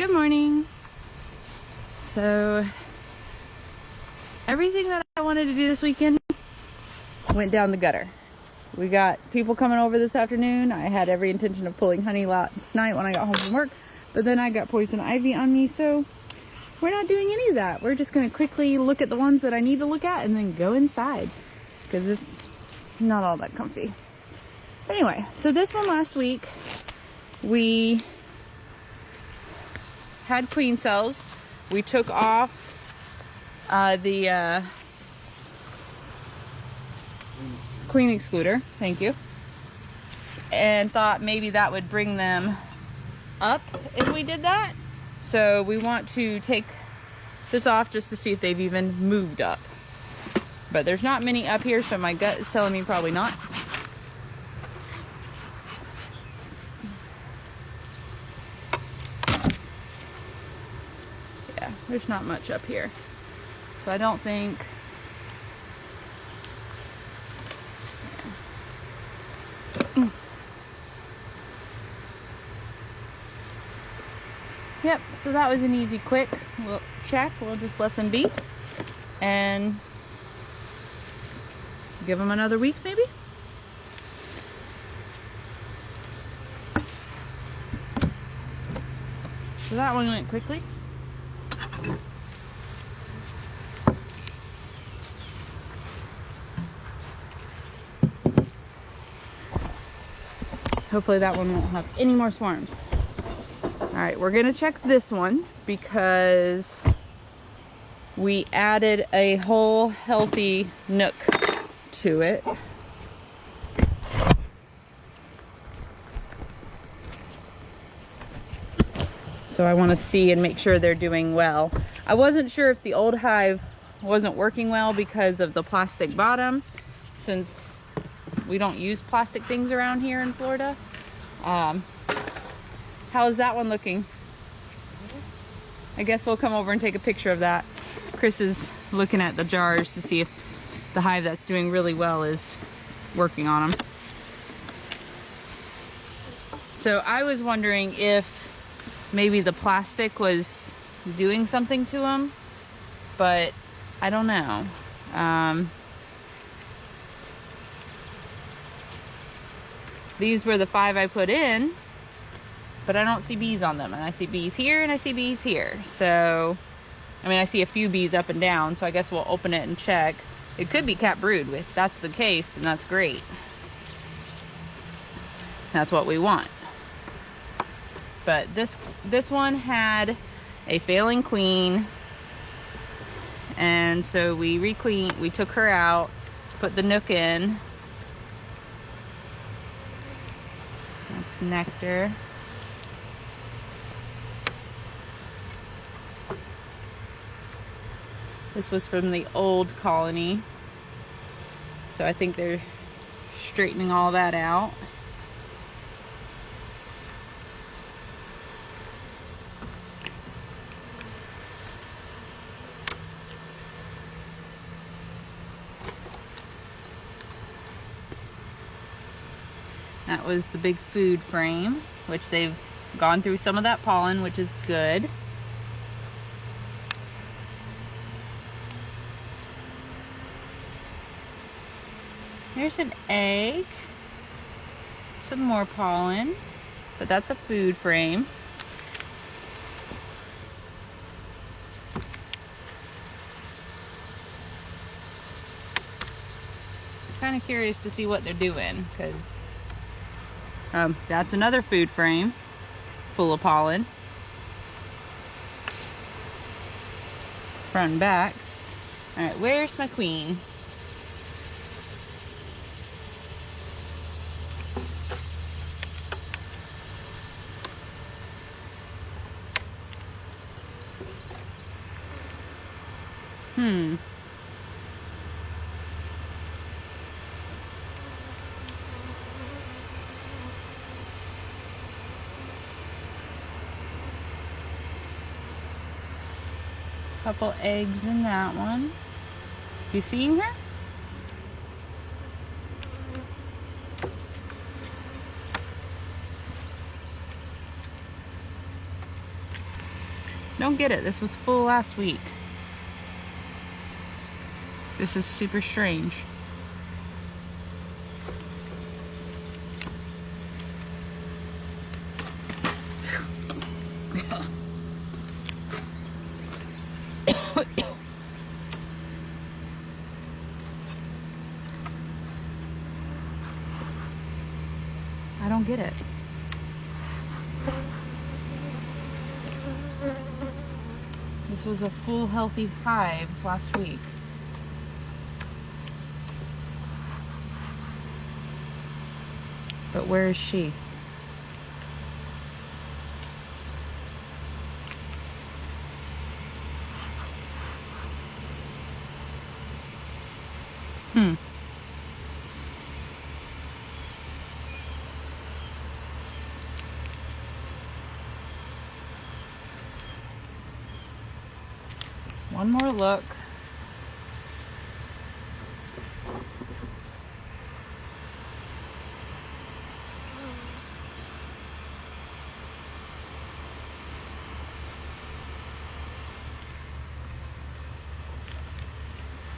Good morning. So everything that I wanted to do this weekend went down the gutter. We got people coming over this afternoon. I had every intention of pulling honey last night when I got home from work, but then I got poison ivy on me, so we're not doing any of that. We're just going to quickly look at the ones that I need to look at and then go inside because it's not all that comfy. But anyway, so this one last week we had queen cells. We took off the queen excluder, thank you, and thought maybe that would bring them up if we did that. So we want to take this off just to see if they've even moved up. But there's not many up here, so my gut is telling me probably not. Yeah, there's not much up here. So I don't think... Yep, so that was an easy, quick little check. We'll just let them be and give them another week maybe. So that one went quickly. Hopefully that one won't have any more swarms. All right, we're gonna check this one because we added a whole healthy nook to it. So I want to see and make sure they're doing well. I wasn't sure if the old hive wasn't working well because of the plastic bottom, since we don't use plastic things around here in Florida. How's that one looking? I guess we'll come over and take a picture of that. Chris is looking at the jars to see if the hive that's doing really well is working on them. So I was wondering if maybe the plastic was doing something to them, but I don't know. These were the 5 I put in, but I don't see bees on them. And I see bees here and I see bees here. So, I mean, I see a few bees up and down, so I guess we'll open it and check. It could be cat brood. If that's the case, then that's great. That's what we want. But this one had a failing queen, and so we took her out, put the nook in. That's nectar. This was from the old colony, so I think they're straightening all that out. That was the big food frame, which they've gone through some of that pollen, which is good. There's an egg, some more pollen, but that's a food frame. Kind of curious to see what they're doing, because that's another food frame full of pollen, front and back. All right, where's my queen? Couple eggs in that one. You seeing her? Don't get it. This was full last week. This is super strange. I don't get it. This was a full healthy hive last week. But where is she? One more look.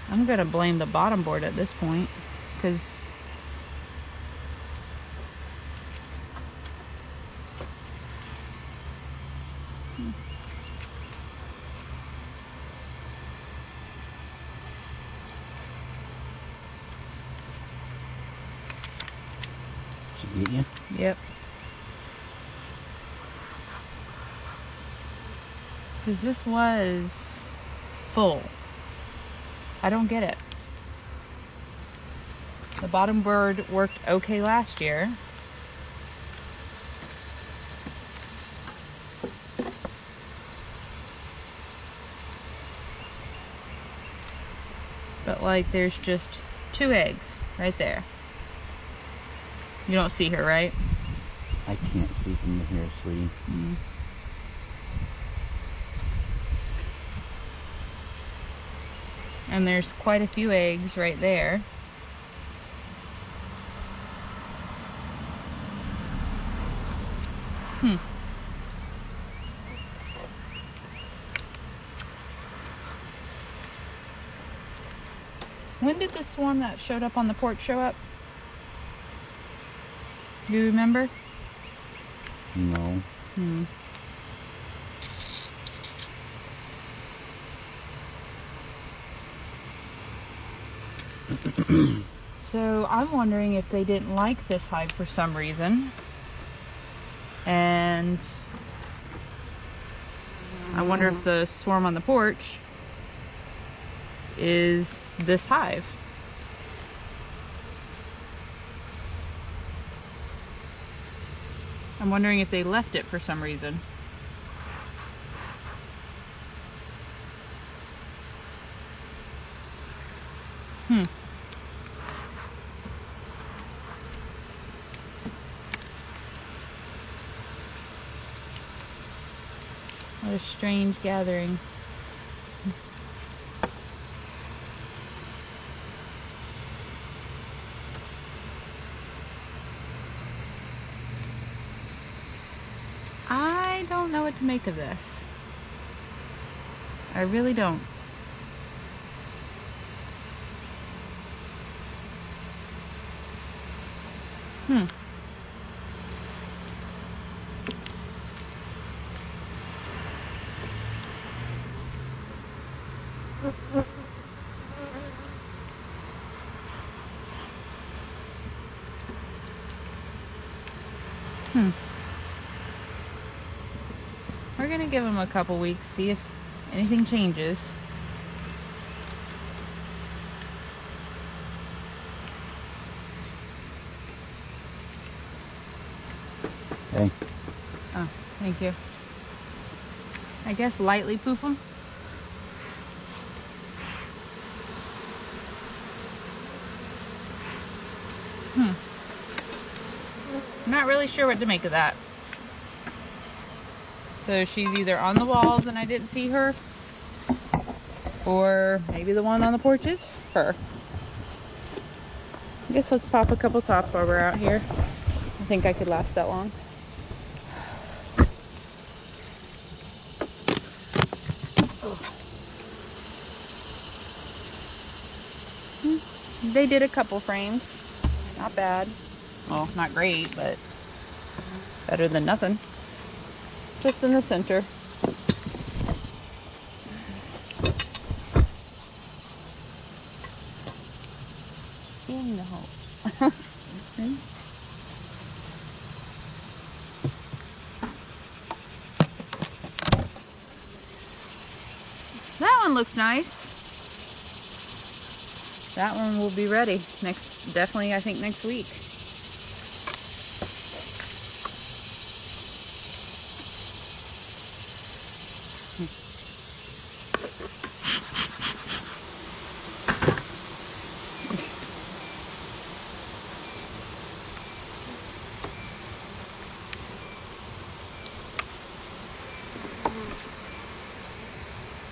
I'm gonna blame the bottom board at this point, because She get you? yep. Because this was full. I don't get it. The bottom board worked okay last year. But like there's just 2 eggs right there. You don't see her, right? I can't see from here, sweetie. Mm. And there's quite a few eggs right there. When did the swarm that showed up on the porch show up? Do you remember? No. So I'm wondering if they didn't like this hive for some reason. And I wonder if the swarm on the porch is this hive. I'm wondering if they left it for some reason. What a strange gathering. I don't know what to make of this. I really don't. We're gonna give them a couple weeks, see if anything changes. Hey. Oh, thank you. I guess lightly poof them. I'm not really sure what to make of that. So she's either on the walls and I didn't see her, or maybe the one on the porch is her. I guess let's pop a couple tops while we're out here. I think I could last that long. They did a couple frames. Not bad. Well, not great, but better than nothing. Just in the center. In the hole. That one looks nice. That one will be ready definitely I think next week.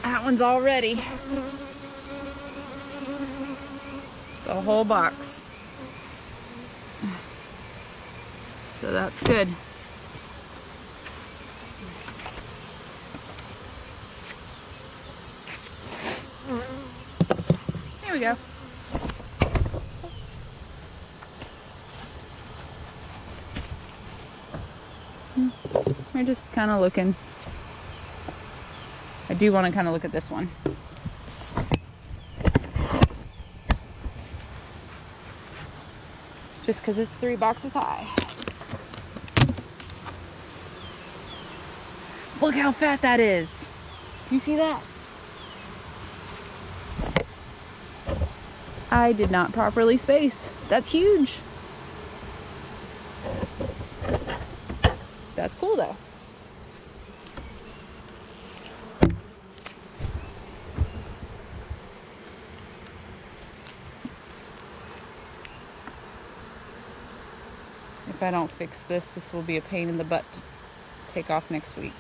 That one's all ready. The whole box. So that's good. Here we go. We're just kind of looking. I do want to kind of look at this one. Just because it's 3 boxes high. Look how fat that is. You see that? I did not properly space. That's huge. That's cool though. If I don't fix this, this will be a pain in the butt to take off next week.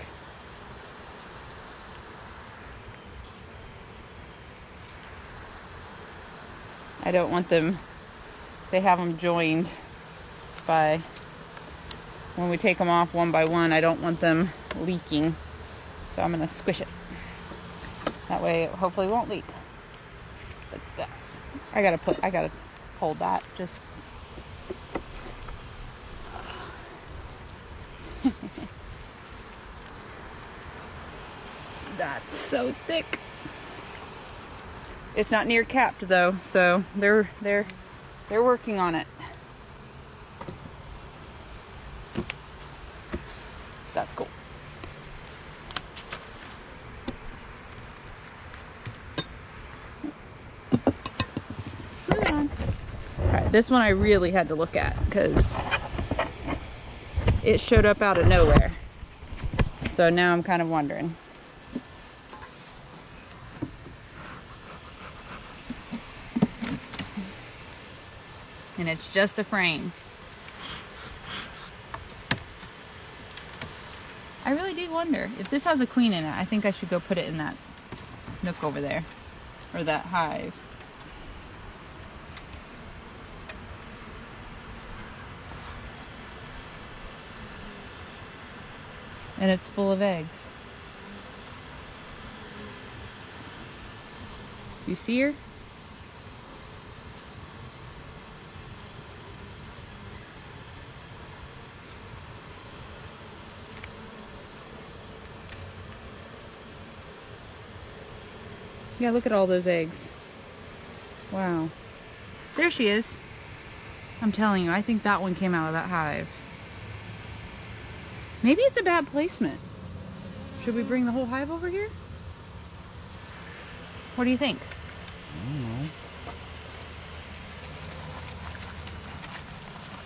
I don't want them, they have them joined by, when we take them off one by one, I don't want them leaking. So I'm gonna squish it. That way it hopefully won't leak. But I gotta hold that just. That's so thick. It's not near capped though, so they're working on it. That's cool. Moving on. All right, this one I really had to look at because it showed up out of nowhere. So now I'm kind of wondering. And it's just a frame. I really do wonder if this has a queen in it. I think I should go put it in that nook over there, or that hive. And it's full of eggs. You see her? Yeah, look at all those eggs. Wow. There she is. I'm telling you, I think that one came out of that hive. Maybe it's a bad placement. Should we bring the whole hive over here? What do you think? I don't know.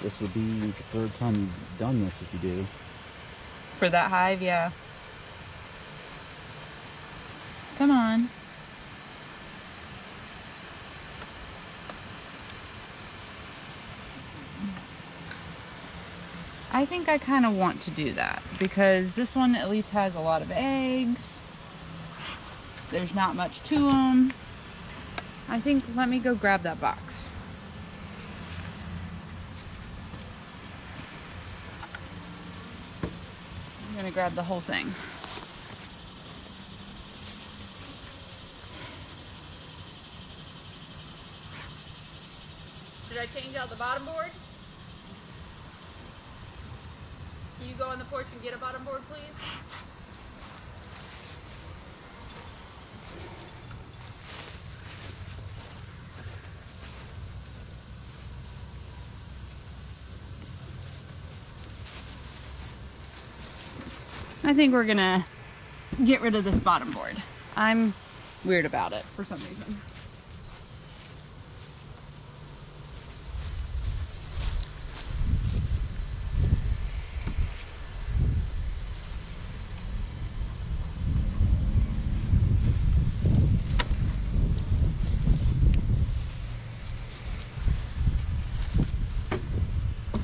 This would be the 3rd time you've done this if you do. For that hive, yeah. Come on. I think I kind of want to do that because this one at least has a lot of eggs. There's not much to them. I think, let me go grab that box. I'm gonna grab the whole thing. Should I change out the bottom board? Can you go on the porch and get a bottom board, please? I think we're gonna get rid of this bottom board. I'm weird about it for some reason.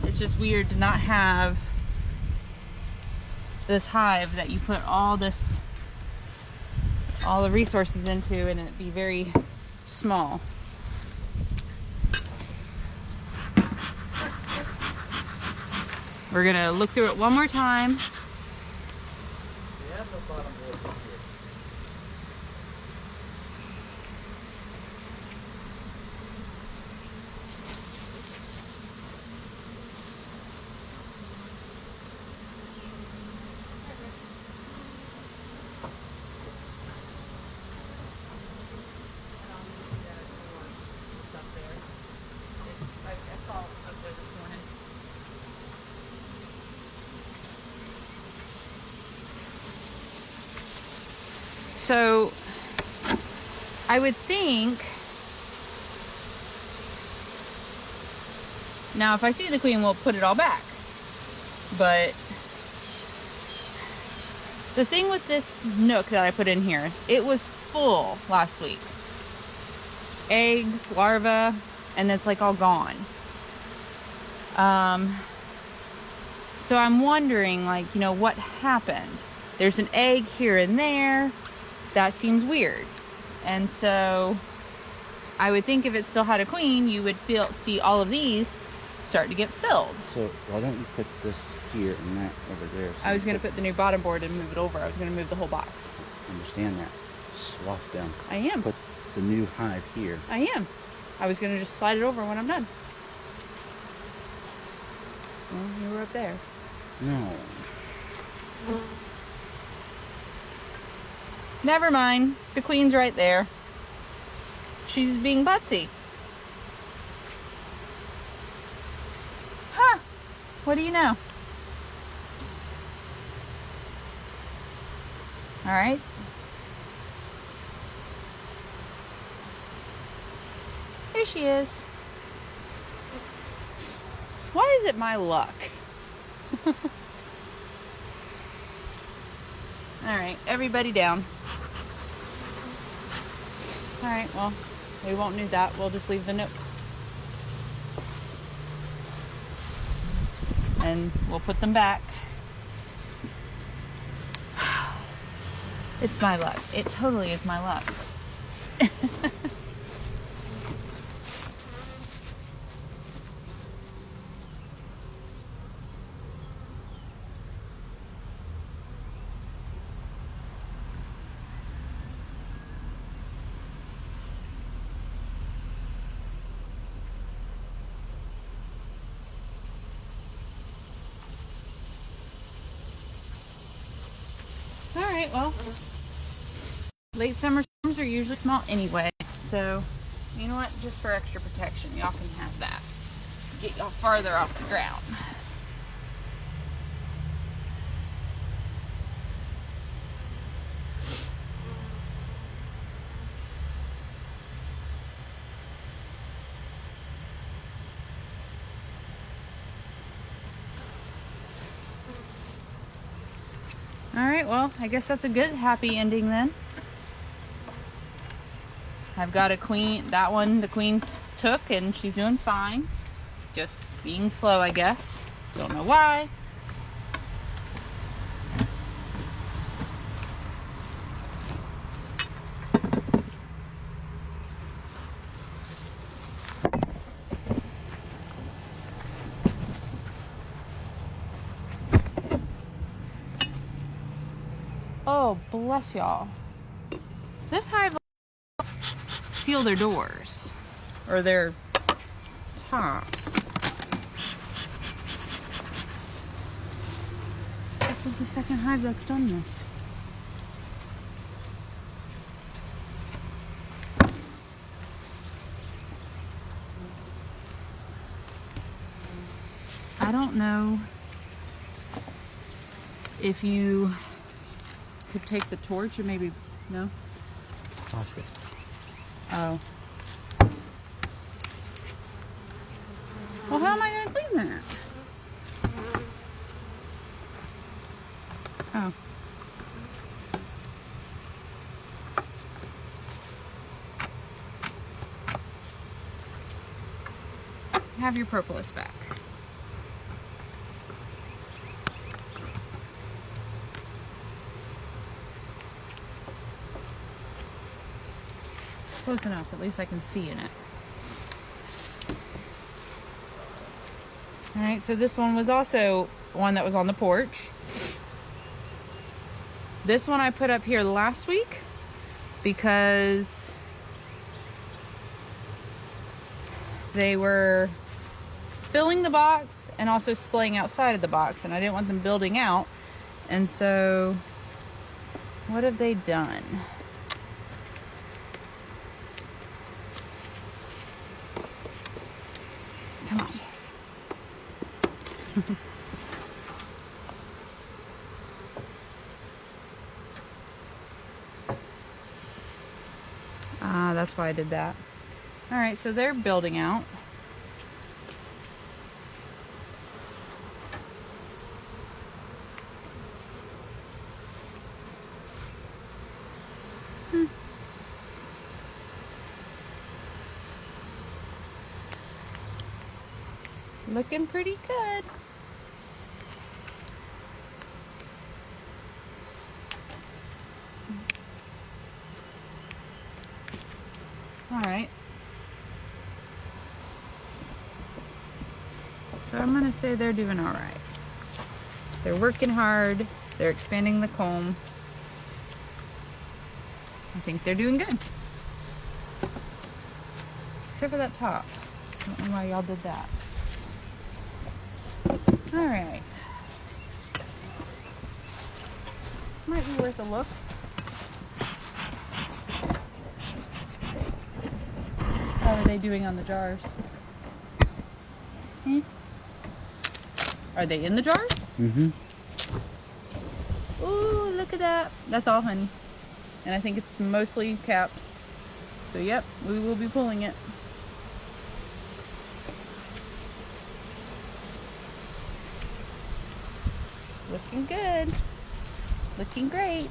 It's just weird to not have this hive that you put all the resources into and it be very small. We're gonna look through it one more time. So I would think, now if I see the queen, we'll put it all back. But the thing with this nook that I put in here, it was full last week. Eggs, larvae, and it's like all gone. So I'm wondering, like, you know, what happened? There's an egg here and there. That seems weird. And so I would think if it still had a queen, you would see all of these start to get filled. So why don't you put this here and that over there? So I was going to put the new bottom board and move it over. I was going to move the whole box. Understand that. Swap them. I am. Put the new hive here. I am. I was going to just slide it over when I'm done. Well, you were up there. No. Never mind. The queen's right there. She's being butsy. Huh. What do you know? All right. Here she is. Why is it my luck? All right, everybody down. All right, well, we won't need that. We'll just leave the nook. And we'll put them back. It's my luck. It totally is my luck. All right, well, late summer storms are usually small anyway, so you know what, just for extra protection, y'all can have that. Get y'all farther off the ground. All right, well, I guess that's a good happy ending then. I've got a queen. That one the queen took and she's doing fine. Just being slow, I guess. Don't know why. Oh, bless y'all. This hive seal their doors or their tops. This is the second hive that's done this. I don't know if you could take the torch and maybe, no? Oh. Well, how am I going to clean that? Oh. Have your propolis back. Close enough, at least I can see in it. Alright, so this one was also one that was on the porch. This one I put up here last week because they were filling the box and also splaying outside of the box, and I didn't want them building out. And so, what have they done? Come on. That's why I did that. All right, so they're building out. Looking pretty good. All right. So I'm gonna say they're doing all right. They're working hard. They're expanding the comb. I think they're doing good. Except for that top. I don't know why y'all did that. All right. Might be worth a look. How are they doing on the jars? Hmm? Are they in the jars? Mm-hmm. Ooh, look at that. That's all honey. And I think it's mostly capped. So yep, we will be pulling it. Looking good. Looking great.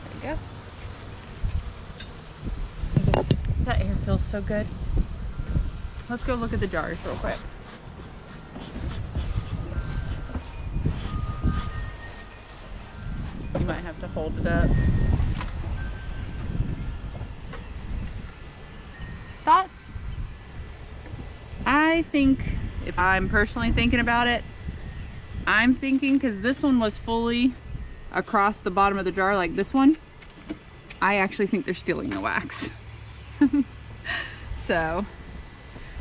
There we go. That air feels so good. Let's go look at the jars real quick. You might have to hold it up. Thoughts? I think, if I'm personally thinking about it, I'm thinking, because this one was fully across the bottom of the jar like this one, I actually think they're stealing the wax. So,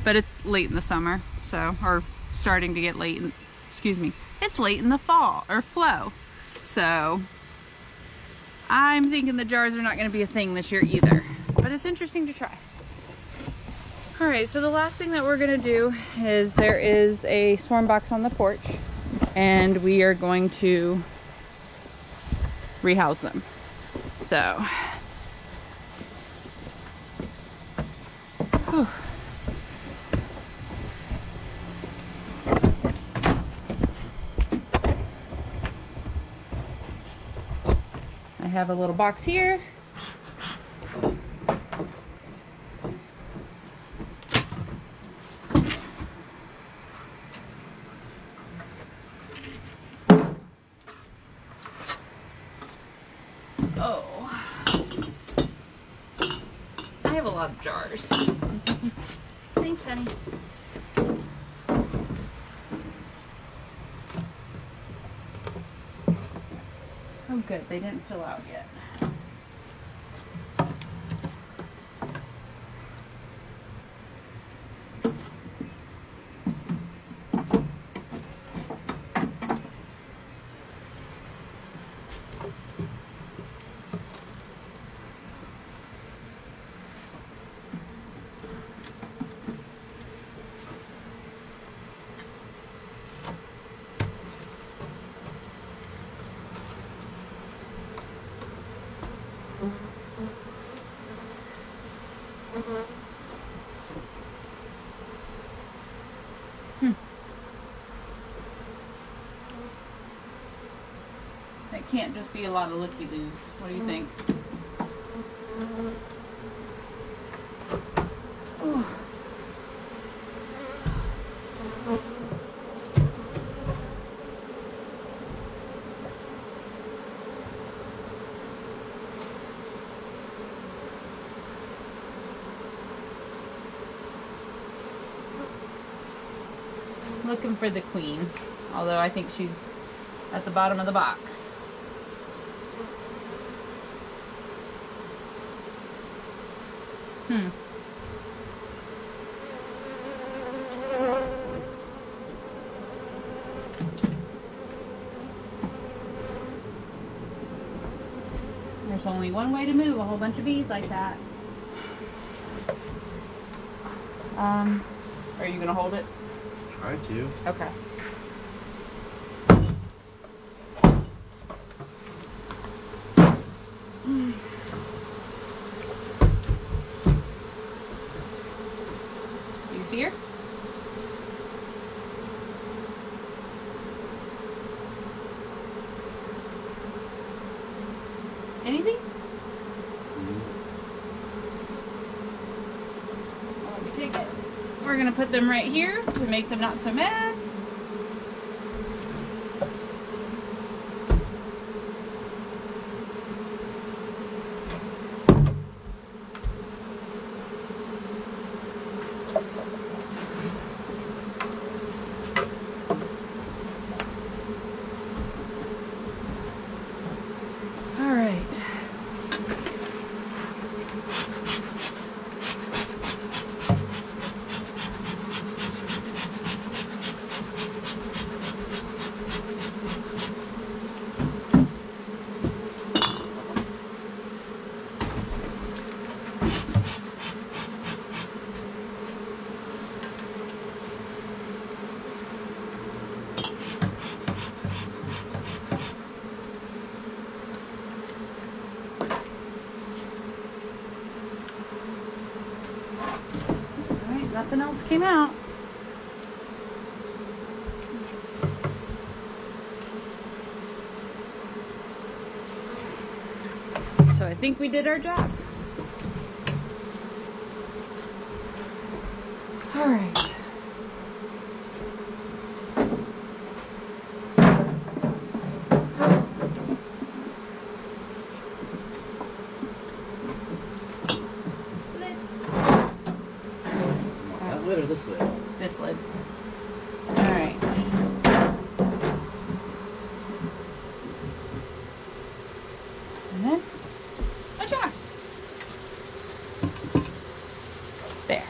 but it's late in the summer, so, or starting to get late in, excuse me, it's late in the fall, or flow. So, I'm thinking the jars are not going to be a thing this year either, but it's interesting to try. All right, so the last thing that we're going to do is there is a swarm box on the porch, and we are going to rehouse them. So, whew. I have a little box here. I have a lot of jars. Thanks, honey. Oh, good. They didn't fill out yet. can't just be a lot of looky-loos. What do you think? Ooh. Looking for the queen, although I think she's at the bottom of the box. There's only one way to move a whole bunch of bees like that. Are you gonna hold it? Try to. Okay. You see her? Anything? Well, let me take it. We're gonna put them right here to make them not so mad. All right. Nothing else came out. So I think we did our job. All right. Lid or this lid? This lid. Alright. And then a jar. There.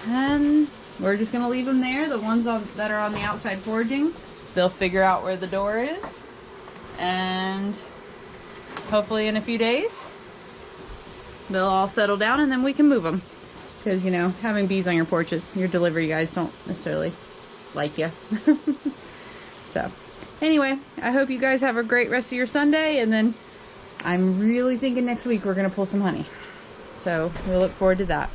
And we're just going to leave them there. The ones that are on the outside foraging, they'll figure out where the door is. And hopefully in a few days, they'll all settle down and then we can move them. Because, you know, having bees on your porch, your delivery guys don't necessarily like you. So, anyway, I hope you guys have a great rest of your Sunday. And then I'm really thinking next week we're going to pull some honey. So, we look forward to that.